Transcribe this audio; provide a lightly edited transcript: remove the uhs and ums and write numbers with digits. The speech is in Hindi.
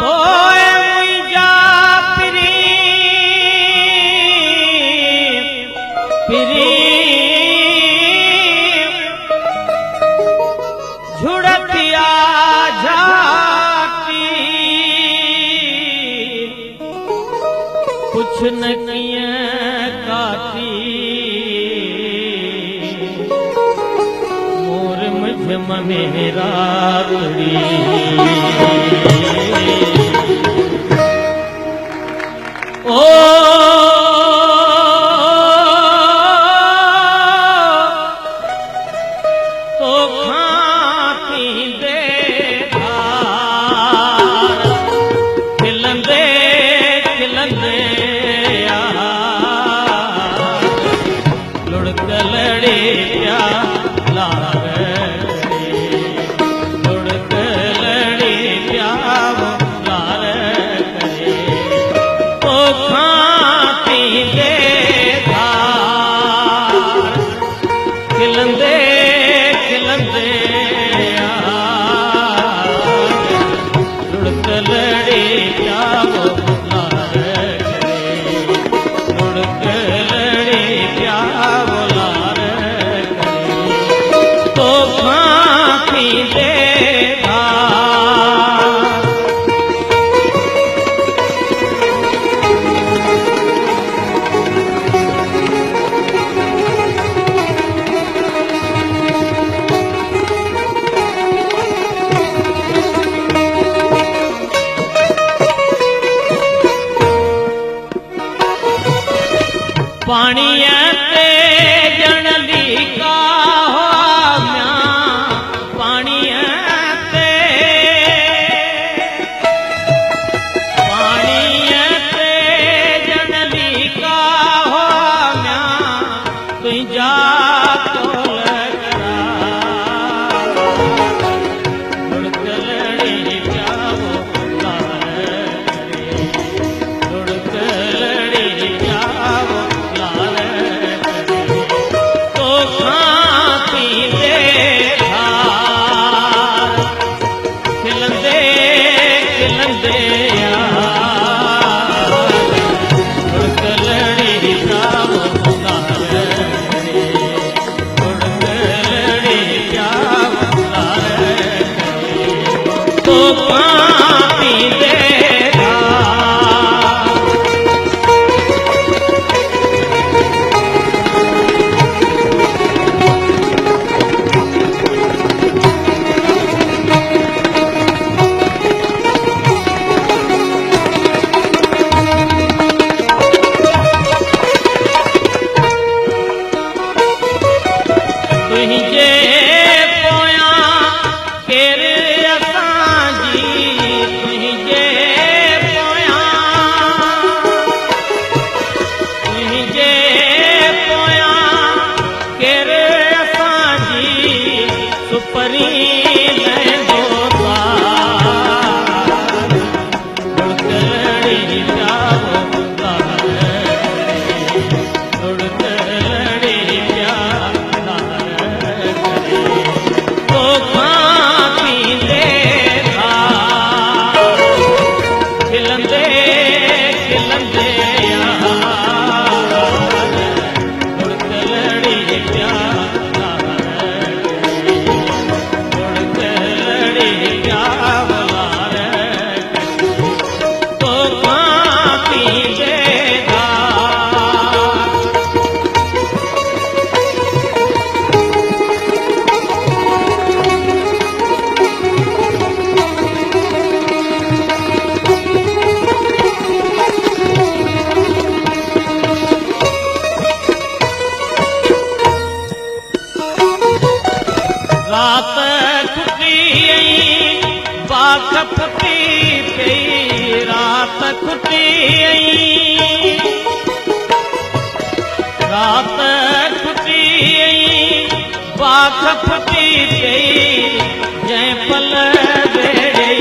होए मुइजा प्री प्री झुड़तिया झाकी कुछ न किए काटी मोर मुझ मेरा ओ तो खाती दे खिलंदे खिलंदे लुढ़क लड़े प्या लागे लुढ़क लड़े प्या लारे करे ओ खाती दे खिलंदे खिलंदे लुढ़क लड़े प्या लारे करे लुढ़क लड़े प्या लारे करे तो फांसी दे पानी ते जनली का हो म्या पानी ते जनली का हो म्या तुझा तो लगरा लुढ़क लड़ी जाओ लुढ़क लड़ी जाओ खिलंदे खिलंदे लुढ़क लड़ी जाओ लुढ़क लड़ी जाओ तो पानी दे तुझे पोया केरे असांजी तुझे पोया केरे असांजी सुपरी लहंदो लुढ़क लड़ी जाओ लुढ़क लड़ी जाओ तो फांसी दे खिलंदे खिलंदे लुढ़क लड़ी प्या लुढ़क लड़ी प्या तो फांसी दे रात खुटी बाख फटी पई रात खुटी रात खुटी बाख फटी पई जंहिं पल बेड़े